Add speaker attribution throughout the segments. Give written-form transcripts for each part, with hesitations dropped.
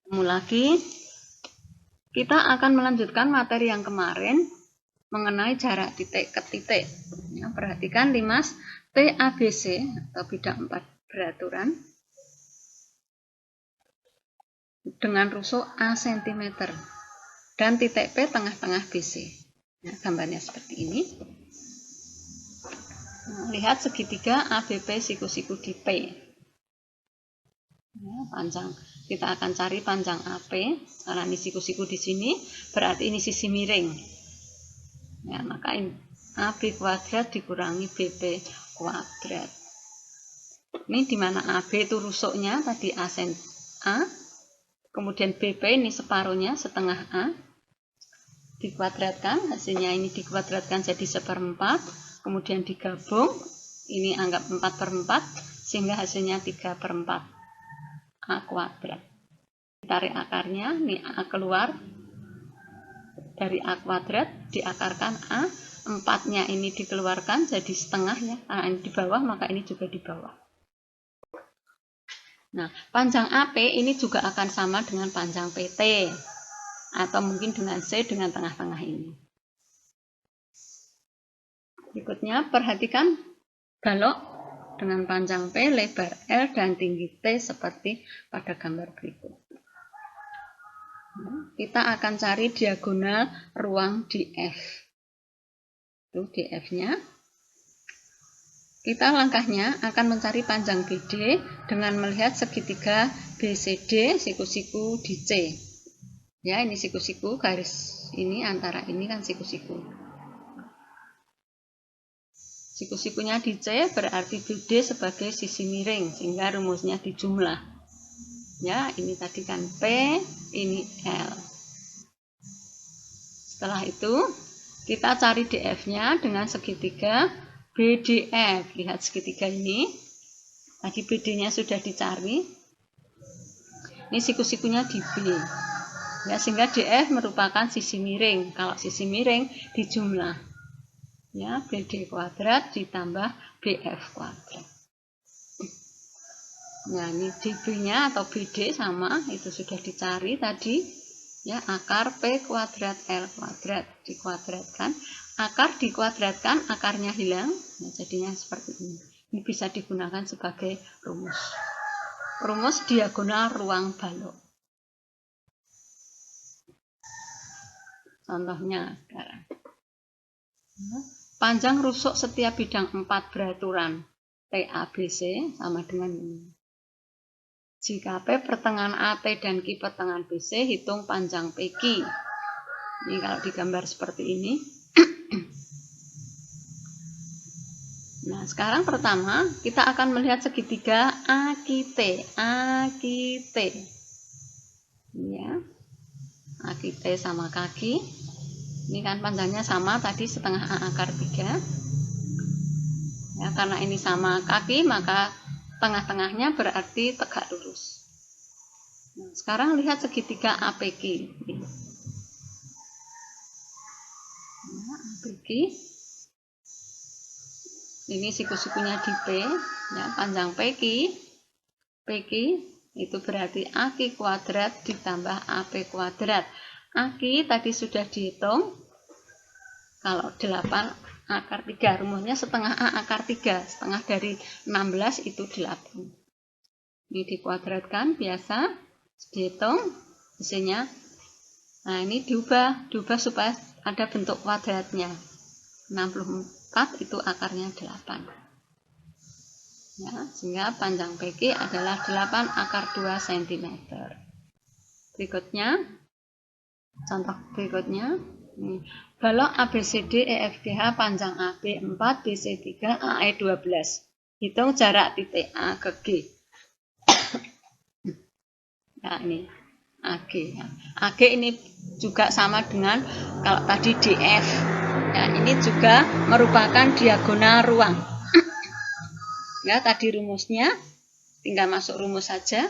Speaker 1: Ketemu lagi. Kita akan melanjutkan materi yang kemarin mengenai jarak titik ke titik. Ya, perhatikan nih Mas, TABC atau bidang 4 beraturan dengan rusuk A cm dan titik P tengah-tengah BC. Nah, gambarnya seperti ini. Nah, lihat segitiga ABP siku-siku di P. Ya, panjang. Kita akan cari panjang AP. Karena ini siku-siku di sini, berarti ini sisi miring. Ya, maka ini AB kuadrat dikurangi BP kuadrat. Ini dimana AB itu rusuknya tadi A, kemudian BP ini separuhnya setengah A, dikuadratkan, hasilnya ini dikuadratkan jadi 1/4, kemudian digabung, ini anggap 4/4, sehingga hasilnya 3/4 A kuadrat. Ditarik akarnya, ini A keluar dari A kuadrat, diakarkan A, 4-nya ini dikeluarkan jadi setengah ya, karena ini di bawah maka ini juga di bawah. Nah, panjang AP ini juga akan sama dengan panjang PT, atau mungkin dengan C dengan tengah-tengah ini. Berikutnya, perhatikan balok dengan panjang P, lebar L, dan tinggi T seperti pada gambar berikut. Kita akan cari diagonal ruang DF. Itu DF-nya. Kita langkahnya akan mencari panjang BD dengan melihat segitiga BCD siku-siku di C. Ya, ini siku-siku, garis ini antara ini kan siku-siku. Siku-sikunya di C berarti BD sebagai sisi miring, sehingga rumusnya dijumlah. Ya, ini tadi kan P, ini L. Setelah itu, kita cari DF-nya dengan segitiga BDF. Lihat segitiga ini. Tadi BD-nya sudah dicari. Ini siku-sikunya di B. Ya, sehingga DF merupakan sisi miring. Kalau sisi miring dijumlah. Ya, BD kuadrat ditambah BF kuadrat. Nah, ini DB-nya atau BD sama, itu sudah dicari tadi. Ya, akar P kuadrat L kuadrat dikuadratkan. Akar dikuadratkan, akarnya hilang. Nah, jadinya seperti ini. Ini bisa digunakan sebagai rumus. Rumus diagonal ruang balok. Contohnya sekarang. Panjang rusuk setiap bidang 4 beraturan TABC sama dengan ini. Jika P pertengahan AT dan Q pertengahan BC, hitung panjang PQ. Ini kalau digambar seperti ini. Nah, sekarang pertama kita akan melihat segitiga AQT. AQT. Ya. AQT sama kaki. Ini kan panjangnya sama tadi setengah A akar 3. Ya, karena ini sama kaki maka tengah-tengahnya berarti tegak lurus. Nah, sekarang lihat segitiga APQ. Nah, APQ. Ini siku-sikunya di P. Ya, panjang PQ. PQ itu berarti AQ kuadrat ditambah AP kuadrat. AQ tadi sudah dihitung. Kalau 8 akar 3, rumusnya setengah A akar 3. Setengah dari 16 itu 8. Ini dikuadratkan biasa, dihitung hasilnya. Nah, ini diubah supaya ada bentuk kuadratnya. 64 itu akarnya 8. Ya, sehingga panjang PQ adalah 8 akar 2 cm. Berikutnya, contoh berikutnya. Balok ABCD EFGH panjang AB 4, BC 3, AE 12. Hitung jarak titik A ke G. Nah, ini AG. AG ini juga sama dengan kalau tadi DF. Nah, ini juga merupakan diagonal ruang. Ya, tadi rumusnya tinggal masuk rumus saja.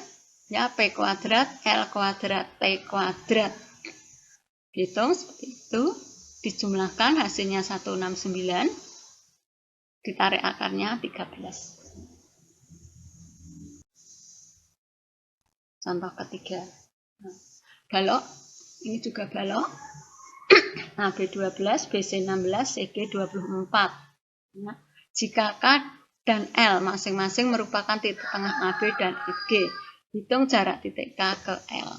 Speaker 1: Ya, P kuadrat, L kuadrat, T kuadrat. Hitung seperti itu. Dijumlahkan hasilnya 169. Ditarik akarnya 13. Contoh ketiga. Balok, ini juga balok. AB 12, BC 16, CG 24. Nah, jika K dan L masing-masing merupakan titik tengah AB dan IG, hitung jarak titik K ke L.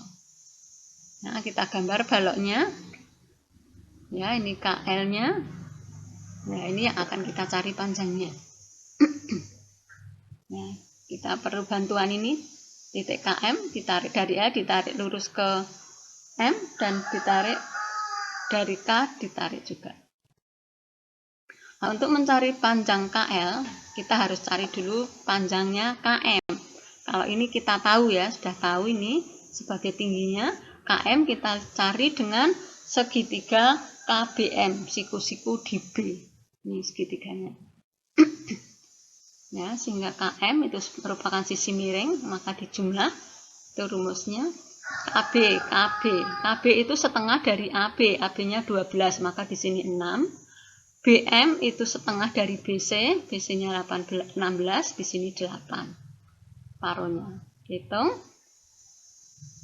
Speaker 1: Nah, kita gambar baloknya. Ya, ini KL-nya. Nah, ini yang akan kita cari panjangnya. Nah, kita perlu bantuan ini. Titik KM ditarik dari A, ditarik lurus ke M, dan ditarik dari K, ditarik juga. Nah, untuk mencari panjang KL, kita harus cari dulu panjangnya KM. Kalau ini kita tahu ya, sudah tahu ini sebagai tingginya. KM kita cari dengan segitiga KBM, siku-siku di B. Ini segitiganya. Ya, sehingga KM itu merupakan sisi miring, maka dijumlah. Itu rumusnya. KB itu setengah dari AB, AB-nya 12, maka di sini 6. BM itu setengah dari BC, BC-nya 16, di sini 8. Paruhnya. Hitung.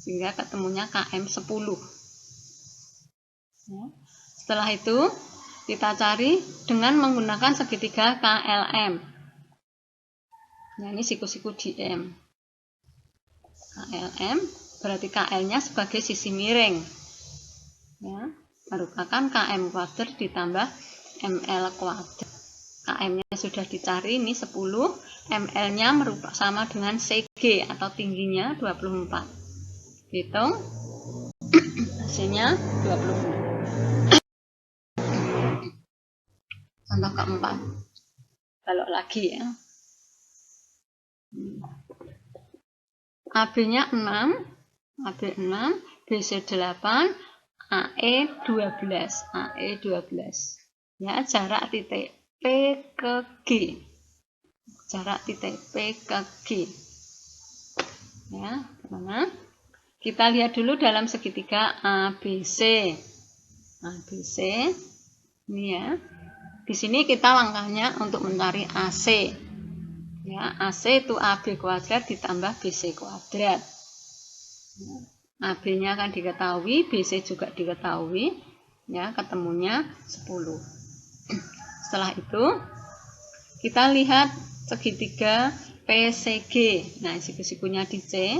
Speaker 1: Sehingga ketemunya KM 10. Ya. Setelah itu, kita cari dengan menggunakan segitiga KLM. Nah, ini siku-siku DM. KLM berarti KL-nya sebagai sisi miring. Ya, merupakan KM kuadrat ditambah ML kuadrat. KM-nya sudah dicari, ini 10. ML-nya merupakan sama dengan CG atau tingginya 24. Hitung. Hasilnya 26. Contoh keempat. Balok lagi ya. AB-nya 6. AB 6, BC 8, AE 12, AE 12. Ya, jarak titik P ke G. Jarak titik P ke G. Ya, teman-teman. Kita lihat dulu dalam segitiga ABC. ABC. Ini ya. Di sini kita langkahnya untuk mencari AC. Ya, AC itu AB kuadrat ditambah BC kuadrat. AB-nya akan diketahui, BC juga diketahui, ya, ketemunya 10. Setelah itu, kita lihat segitiga PCG. Nah, siku-sikunya di C.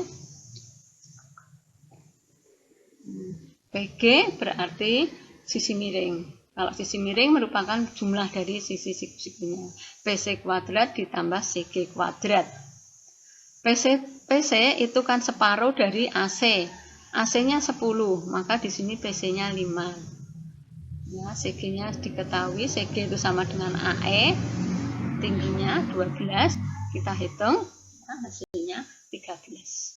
Speaker 1: PG berarti sisi miring. Kalau sisi miring merupakan jumlah dari sisi siku-sikunya. PC kuadrat ditambah CG kuadrat. PC itu kan separuh dari AC. AC-nya 10, maka di sini PC-nya 5. Ya, CG-nya diketahui, CG itu sama dengan AE. Tingginya 12. Kita hitung, nah, hasilnya 13.